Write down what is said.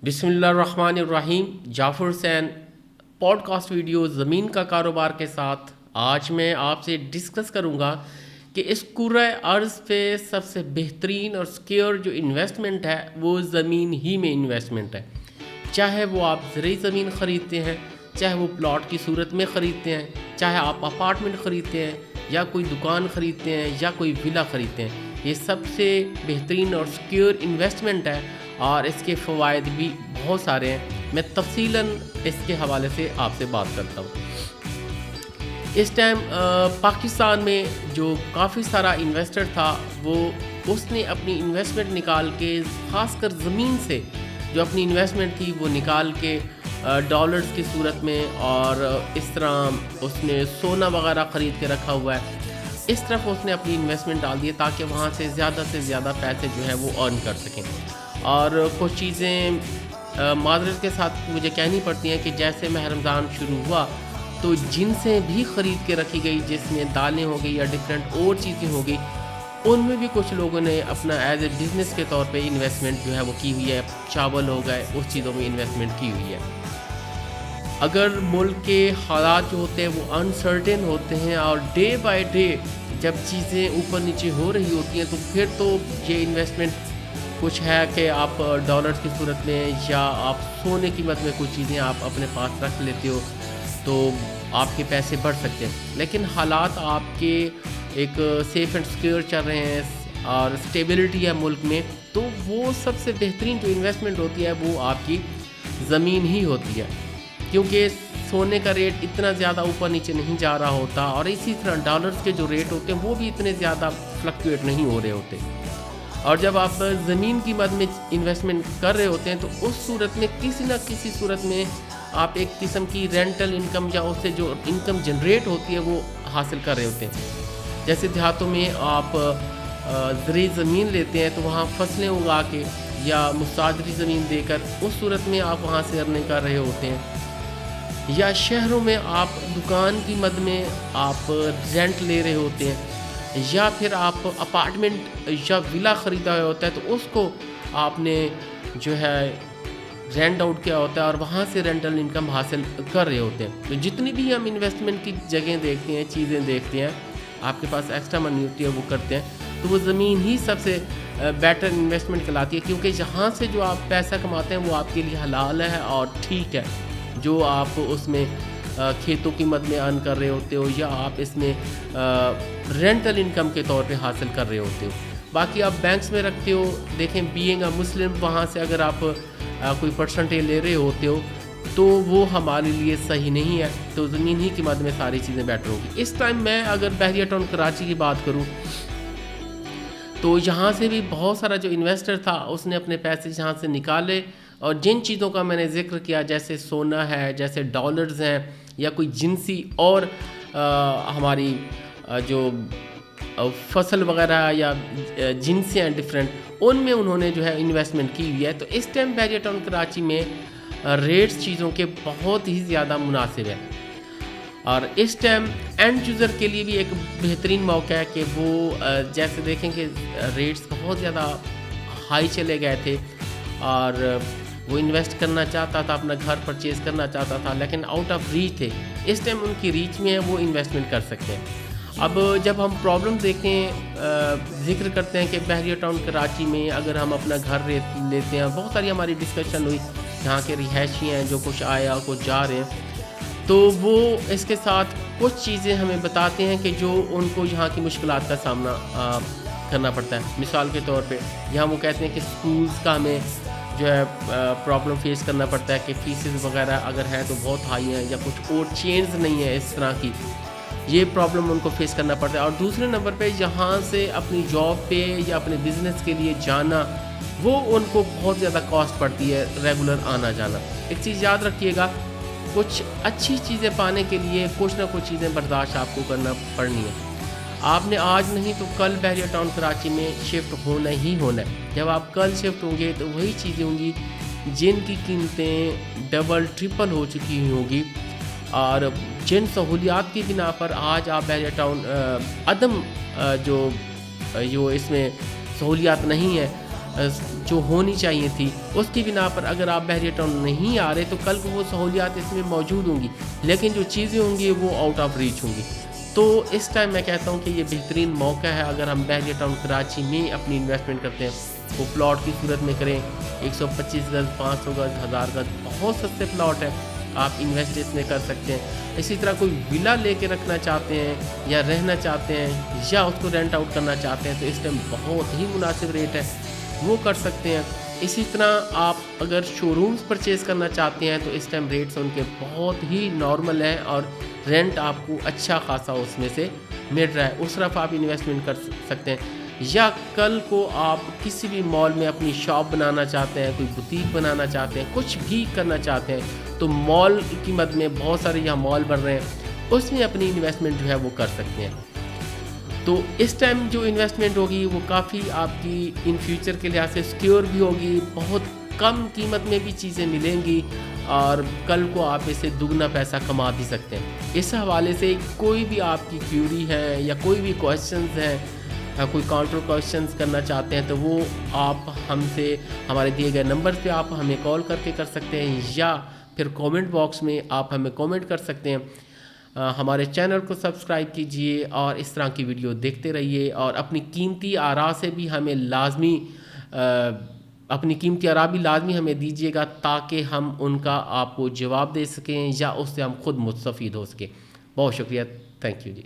بسم اللہ الرحمن الرحیم. جعفر حسین پوڈ کاسٹ ویڈیو زمین کا کاروبار کے ساتھ آج میں آپ سے ڈسکس کروں گا کہ اس کرۂ ارض پہ سب سے بہترین اور سکیور جو انویسٹمنٹ ہے وہ زمین ہی میں انویسٹمنٹ ہے. چاہے وہ آپ زرعی زمین خریدتے ہیں، چاہے وہ پلاٹ کی صورت میں خریدتے ہیں، چاہے آپ اپارٹمنٹ خریدتے ہیں یا کوئی دکان خریدتے ہیں یا کوئی ولا خریدتے ہیں، یہ سب سے بہترین اور سکیور انویسٹمنٹ ہے اور اس کے فوائد بھی بہت سارے ہیں. میں تفصیلاً اس کے حوالے سے آپ سے بات کرتا ہوں. اس ٹائم پاکستان میں جو کافی سارا انویسٹر تھا وہ اس نے اپنی انویسٹمنٹ نکال کے، خاص کر زمین سے جو اپنی انویسٹمنٹ تھی وہ نکال کے ڈالرز کی صورت میں، اور اس طرح اس نے سونا وغیرہ خرید کے رکھا ہوا ہے. اس طرف اس نے اپنی انویسٹمنٹ ڈال دی تاکہ وہاں سے زیادہ پیسے جو ہے وہ ارن کر سکیں. اور کچھ چیزیں معذرت کے ساتھ مجھے کہنی پڑتی ہیں کہ جیسے ماہ رمضان شروع ہوا تو جنسیں بھی خرید کے رکھی گئی، جس میں دالیں ہو گئی یا ڈفرینٹ اور چیزیں ہو گئی، ان میں بھی کچھ لوگوں نے اپنا ایز اے بزنس کے طور پہ انویسٹمنٹ جو ہے وہ کی ہوئی ہے. چاول ہو گئے، اس چیزوں میں انویسٹمنٹ کی ہوئی ہے. اگر ملک کے حالات جو ہوتے ہیں وہ انسرٹن ہوتے ہیں اور ڈے بائی ڈے جب چیزیں اوپر نیچے ہو رہی ہوتی ہیں تو پھر تو یہ انویسٹمنٹ کچھ ہے کہ آپ ڈالرز کی صورت میں یا آپ سونے قیمت میں کچھ چیزیں آپ اپنے پاس رکھ لیتے ہو تو آپ کے پیسے بڑھ سکتے ہیں. لیکن حالات آپ کے ایک سیف اینڈ سیکیور چل رہے ہیں اور اسٹیبلٹی ہے ملک میں، تو وہ سب سے بہترین جو انویسٹمنٹ ہوتی ہے وہ آپ کی زمین ہی ہوتی ہے، کیونکہ سونے کا ریٹ اتنا زیادہ اوپر نیچے نہیں جا رہا ہوتا، اور اسی طرح ڈالرز کے جو ریٹ ہوتے ہیں وہ بھی اتنے زیادہ فلکچویٹ نہیں ہو رہے ہوتے. اور جب آپ زمین کی مد میں انویسٹمنٹ کر رہے ہوتے ہیں تو اس صورت میں کسی نہ کسی صورت میں آپ ایک قسم کی رینٹل انکم یا اس سے جو انکم جنریٹ ہوتی ہے وہ حاصل کر رہے ہوتے ہیں. جیسے دیہاتوں میں آپ زرعی زمین لیتے ہیں تو وہاں فصلیں اگا کے یا مستاجری زمین دے کر اس صورت میں آپ وہاں سے ارننگ کر رہے ہوتے ہیں. یا شہروں میں آپ دکان کی مد میں آپ رینٹ لے رہے ہوتے ہیں، یا پھر آپ اپارٹمنٹ یا ولا خریدا ہوا ہوتا ہے تو اس کو آپ نے جو ہے رینٹ آؤٹ کیا ہوتا ہے اور وہاں سے رینٹل انکم حاصل کر رہے ہوتے ہیں. تو جتنی بھی ہم انویسٹمنٹ کی جگہیں دیکھتے ہیں، چیزیں دیکھتے ہیں، آپ کے پاس ایکسٹرا منی ہوتی ہے وہ کرتے ہیں، تو وہ زمین ہی سب سے بیٹر انویسٹمنٹ کہلاتی ہے، کیونکہ جہاں سے جو آپ پیسہ کماتے ہیں وہ آپ کے لیے حلال ہے اور ٹھیک ہے. جو آپ اس میں کھیتوں کی مد میں ارن کر رہے ہوتے ہو یا آپ اس میں رینٹل انکم کے طور پہ حاصل کر رہے ہوتے ہو. باقی آپ بینکس میں رکھتے ہو، دیکھیں بینگ اے مسلم وہاں سے اگر آپ کوئی پرسنٹیج لے رہے ہوتے ہو تو وہ ہمارے لیے صحیح نہیں ہے. تو زمین ہی کی مد میں ساری چیزیں بیٹر ہوگی. اس ٹائم میں اگر بحریہ ٹاؤن کراچی کی بات کروں تو یہاں سے بھی بہت سارا جو انویسٹر تھا اس نے اپنے پیسے یہاں سے نکالے، اور جن چیزوں کا میں نے ذکر کیا جیسے سونا ہے، جیسے ڈالرز ہیں، یا کوئی جنسی اور ہماری جو فصل وغیرہ یا جنسیں ہیں ڈفرینٹ، ان میں انہوں نے جو ہے انویسٹمنٹ کی ہوئی ہے. تو اس ٹائم بحریہ ٹاؤن کراچی میں ریٹس چیزوں کے بہت ہی زیادہ مناسب ہے، اور اس ٹائم اینڈ یوزر کے لیے بھی ایک بہترین موقع ہے کہ وہ جیسے دیکھیں کہ ریٹس بہت زیادہ ہائی چلے گئے تھے اور وہ انویسٹ کرنا چاہتا تھا، اپنا گھر پرچیز کرنا چاہتا تھا، لیکن آؤٹ آف ریچ تھے. اس ٹائم ان کی ریچ میں ہے، وہ انویسٹمنٹ کر سکتے ہیں. اب جب ہم پرابلم دیکھتے ہیں، ذکر کرتے ہیں کہ بحریہ ٹاؤن کراچی میں اگر ہم اپنا گھر لیتے ہیں، بہت ساری ہماری ڈسکشن ہوئی، یہاں کے رہائشی ہیں جو کچھ آئے اور کچھ جا رہے ہیں، تو وہ اس کے ساتھ کچھ چیزیں ہمیں بتاتے ہیں کہ جو ان کو یہاں کی مشکلات کا سامنا کرنا پڑتا ہے. مثال کے طور پہ یہاں وہ کہتے ہیں کہ سکولز کا ہمیں جو ہے پرابلم فیس کرنا پڑتا ہے کہ فیسز وغیرہ اگر ہیں تو بہت ہائی ہیں، یا کچھ اور چینز نہیں ہیں اس طرح کی، یہ پرابلم ان کو فیس کرنا پڑتا ہے. اور دوسرے نمبر پہ یہاں سے اپنی جاب پہ یا اپنے بزنس کے لیے جانا، وہ ان کو بہت زیادہ کاسٹ پڑتی ہے، ریگولر آنا جانا. ایک چیز یاد رکھیے گا، کچھ اچھی چیزیں پانے کے لیے کچھ نہ کچھ چیزیں برداشت آپ کو کرنا پڑنی ہے. آپ نے آج نہیں تو کل بحریہ ٹاؤن کراچی میں شفٹ ہونا ہی ہونا ہے. جب آپ کل شفٹ ہوں گے تو وہی چیزیں ہوں گی جن کی قیمتیں ڈبل ٹرپل ہو چکی ہوں گی، اور جن سہولیات کی بنا پر آج آپ بحریہ ٹاؤن عدم جو اس میں سہولیات نہیں ہے، جو ہونی چاہیے تھی، اس کی بنا پر اگر آپ بحریہ ٹاؤن نہیں آ رہے تو کل کو وہ سہولیات اس میں موجود ہوں گی، لیکن جو چیزیں ہوں گی وہ آؤٹ آف ریچ ہوں گی. تو اس ٹائم میں کہتا ہوں کہ یہ بہترین موقع ہے اگر ہم بحریہ ٹاؤن کراچی میں اپنی انویسٹمنٹ کرتے ہیں. وہ پلاٹ کی صورت میں کریں، 125 گز، 500 گز، 1000 گز، بہت سستے پلاٹ ہیں، آپ انویسٹ اس میں کر سکتے ہیں. اسی طرح کوئی ولا لے کے رکھنا چاہتے ہیں یا رہنا چاہتے ہیں یا اس کو رینٹ آؤٹ کرنا چاہتے ہیں تو اس ٹائم بہت ہی مناسب ریٹ ہے، وہ کر سکتے ہیں. اسی طرح آپ اگر شو رومز پرچیز کرنا چاہتے ہیں تو اس ٹائم ریٹس ان کے بہت ہی نارمل ہیں اور رینٹ آپ کو اچھا خاصا اس میں سے مل رہا ہے. اس طرف آپ انویسٹمنٹ کر سکتے ہیں. یا کل کو آپ کسی بھی مال میں اپنی شاپ بنانا چاہتے ہیں، کوئی بوتیک بنانا چاہتے ہیں، کچھ بھی کرنا چاہتے ہیں تو مال کی مد میں بہت سارے یہاں مال بن رہے ہیں، اس میں اپنی انویسٹمنٹ جو ہے وہ کر سکتے ہیں. تو اس ٹائم جو انویسٹمنٹ ہوگی وہ کافی آپ کی ان فیوچر کے لحاظ سے سیکیور بھی ہوگی، بہت کم قیمت میں بھی چیزیں ملیں گی اور کل کو آپ اسے دگنا پیسہ کما بھی سکتے ہیں. اس حوالے سے کوئی بھی آپ کی کیوری ہے یا کوئی بھی کویشچنز ہیں، کوئی کاؤنٹر کویشچنز کرنا چاہتے ہیں تو وہ آپ ہم سے ہمارے دیے گئے نمبر پہ آپ ہمیں کال کر کے کر سکتے ہیں یا پھر کومنٹ باکس میں آپ ہمیں کومنٹ کر سکتے ہیں. ہمارے چینل کو سبسکرائب کیجئے اور اس طرح کی ویڈیو دیکھتے رہیے اور اپنی قیمتی آراء سے بھی ہمیں لازمی اپنی قیمتی آراء بھی لازمی ہمیں دیجیے گا تاکہ ہم ان کا آپ کو جواب دے سکیں یا اس سے ہم خود مستفید ہو سکیں. بہت شکریہ. Thank you G.